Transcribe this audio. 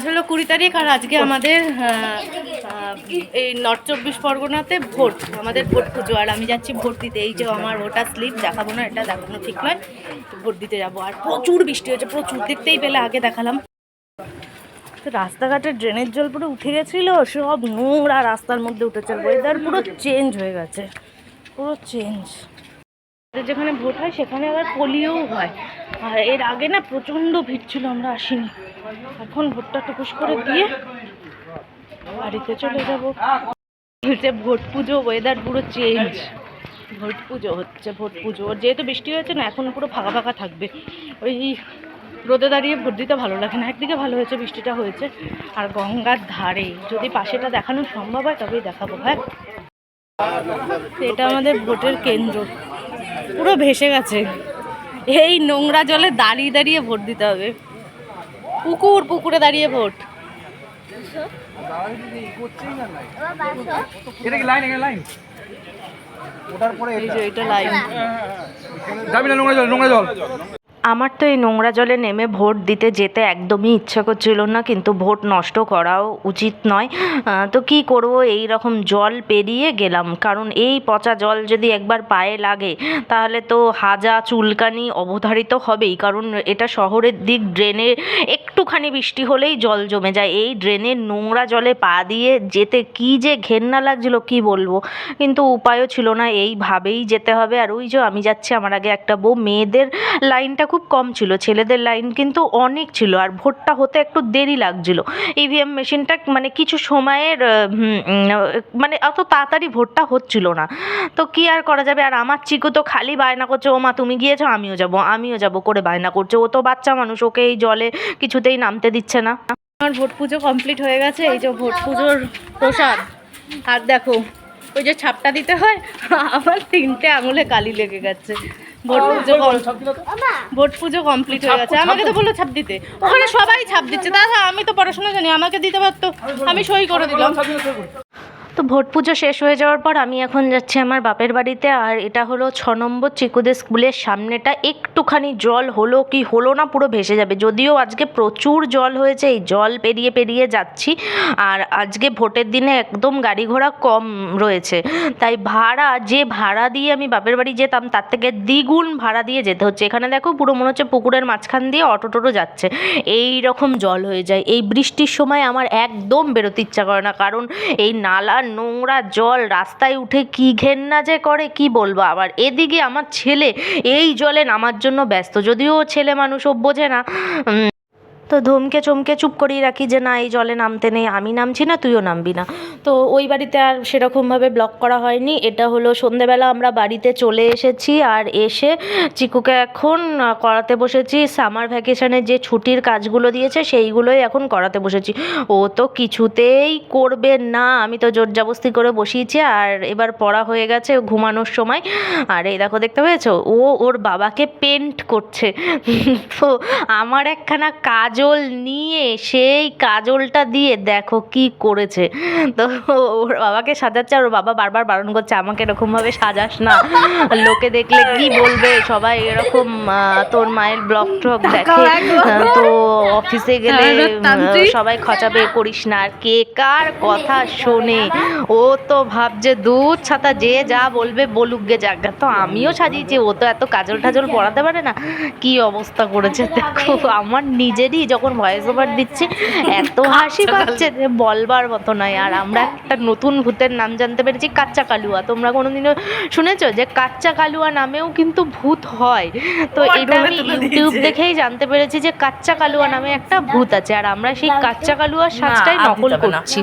হলো 20 তারিখ আর আজকে আমাদের এই নর্থ 24 পরগনাতে ভোট, আমাদের ভোট পুজো। আর আমি যাচ্ছি ভোট দিতে। এই যে আমার ভোটার স্লিপ, দেখাবো না, এটা দেখানো ঠিক নয়, ভোট দিতে যাবো। আর প্রচুর বৃষ্টি হয়েছে, প্রচুর, দেখতেই পেলে আগে দেখালাম। তো রাস্তাঘাটের ড্রেনের জল পুরো উঠে গেছিলো, সব নোংরা রাস্তার মধ্যে উঠেছে। ওয়েদার পুরো চেঞ্জ হয়ে গেছে, পুরো চেঞ্জ। যেখানে ভোট হয় সেখানে আবার পোলিও হয়। আর এর আগে না প্রচণ্ড ভিড় ছিল, আমরা আসিনি। এখন ভোটটা টুকুস করে দিয়ে বাড়িতে চলে যাব। হচ্ছে ভোট পুজো, ওয়েদার পুরো চেঞ্জ। ভোট পুজো হচ্ছে, ভোট পুজো যেহেতু বৃষ্টি হয়েছে না, এখন পুরো ফাঁকা ফাঁকা থাকবে। ওই রোদে দাঁড়িয়ে ভোট দিতে ভালো লাগে না। একদিকে ভালো হয়েছে বৃষ্টিটা হয়েছে, আর গঙ্গার ধারে যদি পাশেটা দেখানো সম্ভব হয় তবেই দেখাবো। হ্যাঁ, এটা আমাদের ভোটের কেন্দ্র, পুরো ভেসে গেছে। এই নোংরা জলে দাঁড়িয়ে দাঁড়িয়ে ভোট দিতে হবে। পুকুরে দাঁড়িয়ে ভোট। এটা লাইন। নোংরা জল। আমার তো এই নোংরা জলে নেমে ভোট দিতে যেতে একদমই ইচ্ছা করছিল না, কিন্তু ভোট নষ্ট করাও উচিত নয়। তো কি করব, এই রকম জল পেরিয়ে গেলাম। কারণ এই পচা জল যদি একবার পায়ে লাগে তাহলে তো হাজা চুলকানি অবধারিত হবেই। কারণ এটা শহরের দিক, ড্রেনে একটুখানি বৃষ্টি হলেই জল জমে যায়। এই ড্রেনের নোংরা জলে পা দিয়ে যেতে কি যে ঘেন্না লাগছিল কি বলবো, কিন্তু উপায়ও ছিল না, এইভাবেই যেতে হবে। আর ওই যে আমি যাচ্ছি, আমার আগে একটা বউ। মেয়েদের লাইনটা খুব কম ছিল, ছেলেদের লাইন কিন্তু অনেক ছিল। আর ভোটটা হতে একটু দেরি লাগছিল। ইভিএম মেশিনটা মানে কিছু সময়ের মানে অত তাড়াতাড়ি ভোটটা হচ্ছিল না। তো কি আর করা যাবে। আর আমার চিকু তো খালি বায়না করছে, ও মা তুমি গিয়েছো, আমিও যাব করে বায়না করছে। ও তো বাচ্চা মানুষ, ওকে এই জলে কিছুতেই নামতে দিচ্ছে না। আমার ভোট পুজো কমপ্লিট হয়ে গেছে। এই যে ভোট পুজোর প্রসাদ। আর দেখো ওই যে ছাপটা দিতে হয়, আমার 3টে আঙুলে কালি লেগে গেছে। ভোট পুজো কমপ্লিট হয়ে গেছে। আমাকে তো বললো ছাপ দিতে, ওখানে সবাই ছাপ দিচ্ছে। দাদা আমি তো পড়াশোনা জানি, আমাকে দিতে পারতো, আমি সই করে দিলাম। তো ভোট পুজো শেষ হয়ে যাওয়ার পর আমি এখন যাচ্ছি আমার বাপের বাড়িতে। আর এটা হলো 6 নম্বর চিকুদের স্কুলের সামনেটা। একটুখানি জল হলো কি হলো না, পুরো ভেসে যাবে। যদিও আজকে প্রচুর জল হয়েছে, এই জল পেরিয়ে পেরিয়ে যাচ্ছি। আর আজকে ভোটের দিনে একদম গাড়ি ঘোড়া কম রয়েছে, তাই যে ভাড়া দিয়ে আমি বাপের বাড়ি যেতাম তার থেকে দ্বিগুণ ভাড়া দিয়ে যেতে হচ্ছে। এখানে দেখো পুরো মনে হচ্ছে পুকুরের মাঝখান দিয়ে অটো টোটো যাচ্ছে, এই রকম জল হয়ে যায়। এই বৃষ্টির সময় আমার একদম বেরোতে ইচ্ছা করে না, কারণ এই নালার নোংরা জল রাস্তায় উঠে কি ঘেন্না যে করে কি বলবো। আবার এদিকে আমার ছেলে এই জলে নামার জন্য ব্যস্ত, যদিও ছেলে মানুষ, ও বোঝে না। তো ধমকে চমকে চুপ করিয়ে রাখি যে না, এই জলে নামতে নেই, আমি নামছি না, তুইও নামবি না। তো ওই বাড়িতে আর সেরকমভাবে ব্লক করা হয়নি। এটা হলো সন্ধেবেলা আমরা বাড়িতে চলে এসেছি। আর এসে চিকুকে এখন করাতে বসেছি। সামার ভ্যাকেশনে যে ছুটির কাজগুলো দিয়েছে সেইগুলোই এখন করাতে বসেছি। ও তো কিছুতেই করবে না, আমি তো জোর জবরদস্তি করে বসিয়েছি। আর এবার পড়া হয়ে গেছে, ঘুমানোর সময়। আর এই দেখো, দেখতে পেয়েছো, ও ওর বাবাকে পেন্ট করছে। তো আমার একখানা কাজল নিয়ে সেই কাজলটা দিয়ে দেখো কি করেছে। তো ওর বাবাকে সাজাচ্ছে, আর ওর বাবা বারবার বারণ করছে আমাকে এরকমভাবে সাজাস না, লোকে দেখলে কি বলবে, সবাই এরকম তোর মায়ের ব্লগ ট্লগ দেখে, তো অফিসে গেলে সবাই খচাবে, করিস না। আর কে কার কথা শোনে, ও তো ভাবছে দুধ ছাতা, যে যা বলবে বলুক গে জায়গা। তো আমিও সাজিয়েছি, ও তো এত কাজল টাজল পড়াতে পারে না। কি অবস্থা করেছে দেখো। আমার নিজেরই যখন ভয়েস ওভার দিচ্ছি এত হাসি পাচ্ছে যে বলবার মতো নয়। আর আমরা একটা নতুন ভূতের নাম জানতে পেরেছি, কাচ্চা কালুয়া। তোমরা কোনোদিনও শুনেছো যে কাচ্চা কালুয়া নামেও কিন্তু ভূত হয়? তো এটা আমি ইউটিউব দেখেই জানতে পেরেছি যে কাচ্চা কালুয়া নামে একটা ভূত আছে। আর আমরা সেই কাচ্চা কালুয়ার সাজটাই নকল করছি।